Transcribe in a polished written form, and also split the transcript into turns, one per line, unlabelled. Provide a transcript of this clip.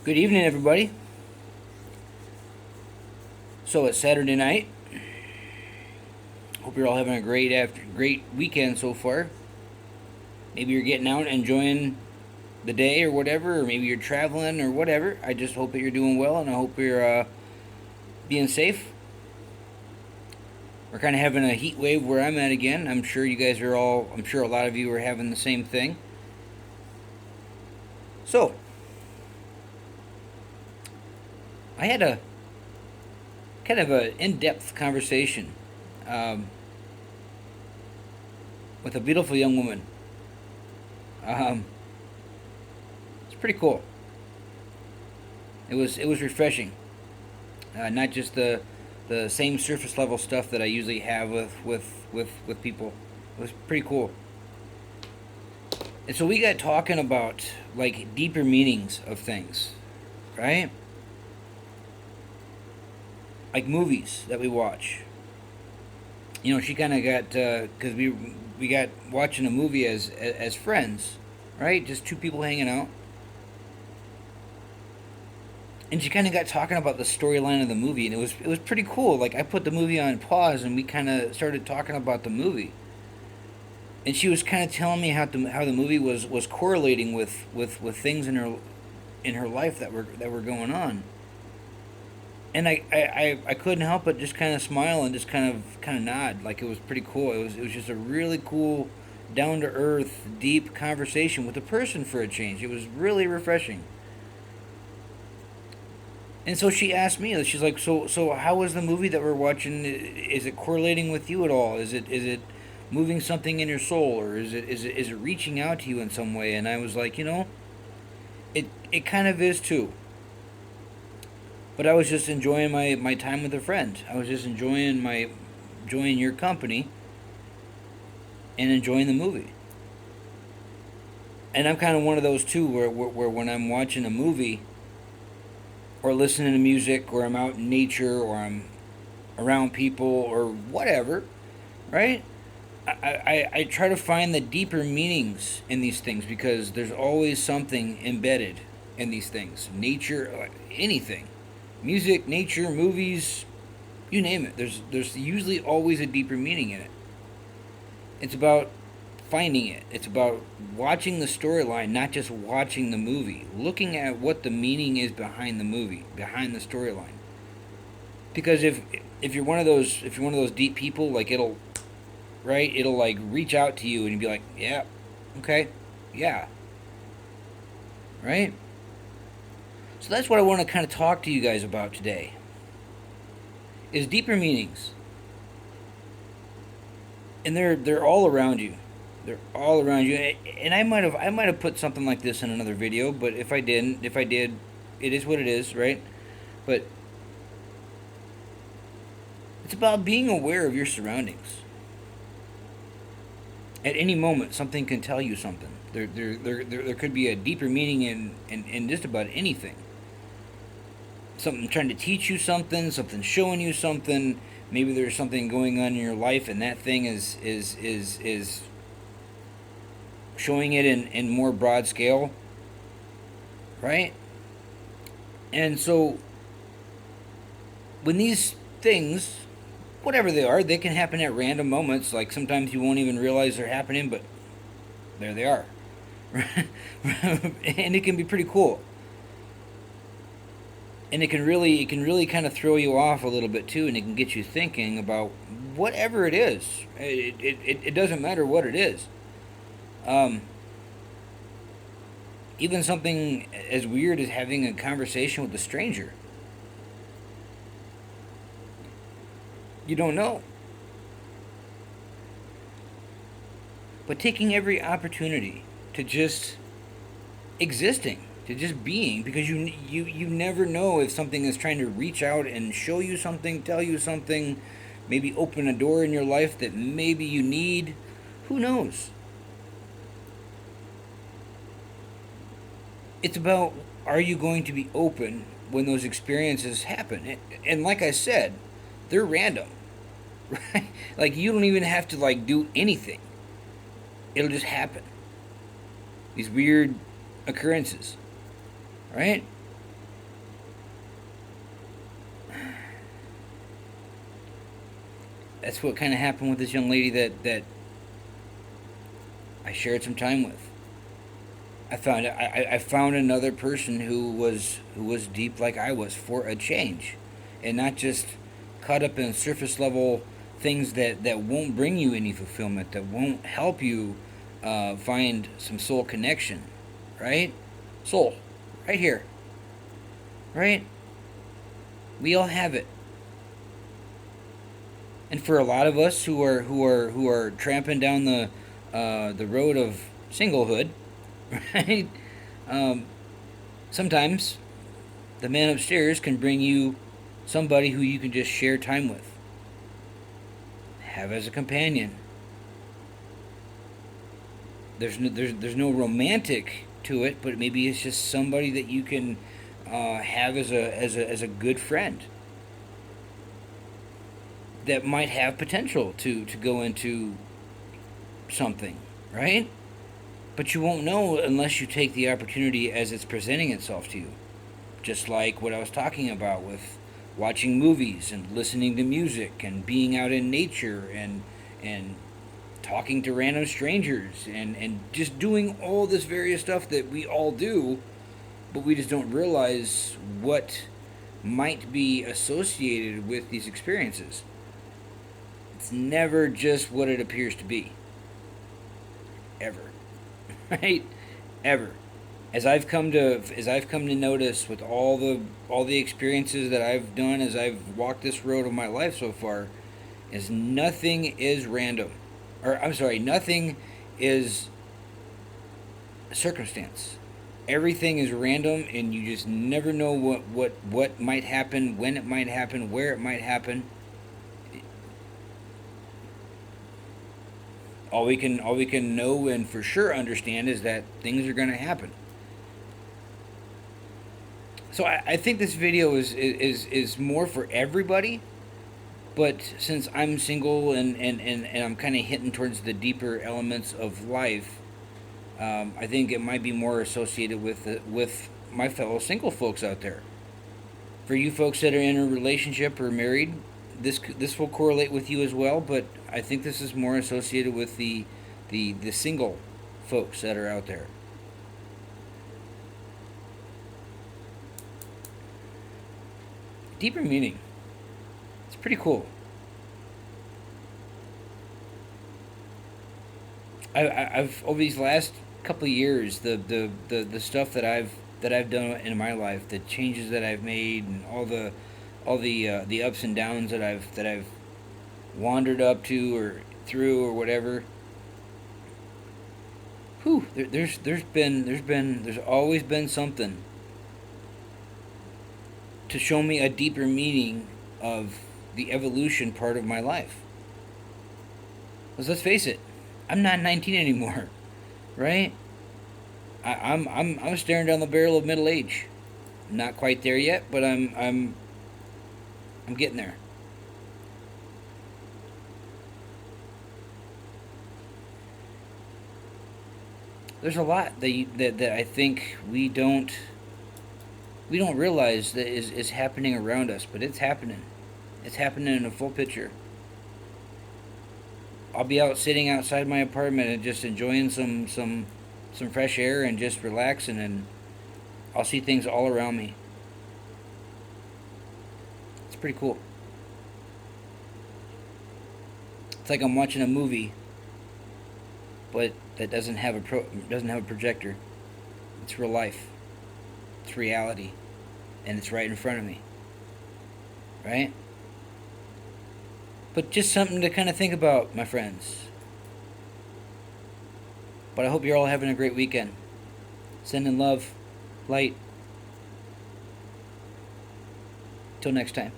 Good evening, everybody. So it's Saturday night. Hope you're all having a great weekend so far. Maybe you're getting out and enjoying the day or whatever, or maybe you're traveling or whatever. I just hope that you're doing well, and I hope you're being safe. We're kind of having a heat wave where I'm at again. I'm sure you guys are all. I'm sure a lot of you are having the same thing. So I had a kind of an in-depth conversation um, with a beautiful young woman. Um, it's pretty cool. It was refreshing, not just the same surface level stuff that I usually have with people. It was pretty cool. And so we got talking about like deeper meanings of things, right? Like movies that we watch. You know, she kind of got because we got watching a movie as friends, right? Just two people hanging out, and she kind of got talking about the storyline of the movie, and it was pretty cool. Like I put the movie on pause, and we kind of started talking about the movie, and she was kind of telling me how the movie was correlating with things in her life that were going on, and I couldn't help but just kind of smile and just kind of nod, like it was pretty cool. It was just a really cool, down to earth, deep conversation with a person for a change. It was really refreshing. And so she asked me, she's like, so how was the movie that we're watching? Is it correlating with you at all? Is it moving something in your soul, or is it reaching out to you in some way? And I was like, it kind of is too. But I was just enjoying my time with a friend. I was just enjoying your company and enjoying the movie. And I'm kind of one of those too, where when I'm watching a movie or listening to music, or I'm out in nature, or I'm around people, or whatever, right? I try to find the deeper meanings in these things, because there's always something embedded in these things. Nature, anything. Music, nature, movies, you name it. There's usually always a deeper meaning in it. It's about finding it. It's about watching the storyline, not just watching the movie. Looking at what the meaning is behind the movie, behind the storyline. Because if you're one of those deep people, like it'll like reach out to you and you'll be like, yeah, okay, yeah, right. So that's what I want to kind of talk to you guys about today. Is deeper meanings, and they're all around you. They're all around you. And I might have put something like this in another video, but if I didn't, if I did, it is what it is, right? But it's about being aware of your surroundings. At any moment, something can tell you something. There could be a deeper meaning in just about anything. Something trying to teach you something showing you something. Maybe there's something going on in your life, and that thing is showing it in more broad scale, right? And so when these things, whatever they are, they can happen at random moments. Like sometimes you won't even realize they're happening, but there they are. And it can be pretty cool. And it can really kind of throw you off a little bit too, and it can get you thinking about whatever it is. It doesn't matter what it is. Um, Even something as weird as having a conversation with a stranger. You don't know. But taking every opportunity to just existing, to just being, because you never know if something is trying to reach out and show you something, tell you something, maybe open a door in your life that maybe you need. Who knows? It's about, are you going to be open when those experiences happen? And like I said, they're random, right? Like you don't even have to like do anything. It'll just happen. These weird occurrences, right? That's what kind of happened with this young lady that I shared some time with. I found another person who was deep like I was for a change, and not just caught up in surface level things that won't bring you any fulfillment, that won't help you find some soul connection, right? Soul, right here, right? We all have it, and for a lot of us who are tramping down the road of singlehood, right? Um, Sometimes the man upstairs can bring you somebody who you can just share time with, have as a companion. There's no romantic to it, but maybe it's just somebody that you can have as a good friend that might have potential to go into something, right? But you won't know unless you take the opportunity as it's presenting itself to you. Just like what I was talking about with watching movies and listening to music and being out in nature and talking to random strangers and just doing all this various stuff that we all do, but we just don't realize what might be associated with these experiences. It's never just what it appears to be. Ever. Right? Ever. As I've come to notice with all the experiences that I've done as I've walked this road of my life so far, is nothing is random. Or I'm sorry, nothing is circumstance. Everything is random, and you just never know what might happen, when it might happen, where it might happen. All we can know and for sure understand is that things are going to happen. So I think this video is more for everybody, but since I'm single and I'm kind of hitting towards the deeper elements of life, I think it might be more associated with my fellow single folks out there. For you folks that are in a relationship or married, this will correlate with you as well. But I think this is more associated with the single folks that are out there. Deeper meaning. It's pretty cool. I've over these last couple of years, the stuff that I've done in my life, the changes that I've made, and all the ups and downs that I've wandered up to or through or whatever. Whew, there's always been something to show me a deeper meaning of the evolution part of my life. Because let's face it, I'm not 19 anymore, right? I'm staring down the barrel of middle age. Not quite there yet, but I'm getting there. There's a lot that I think we don't realize that is happening around us, but it's happening. It's happening in a full picture. I'll be out sitting outside my apartment and just enjoying some fresh air and just relaxing, and I'll see things all around me. It's pretty cool. It's like I'm watching a movie, but that doesn't have a projector. It's real life. It's reality, and it's right in front of me. Right? But just something to kind of think about, my friends. But I hope you're all having a great weekend. Sending love, light. Till next time.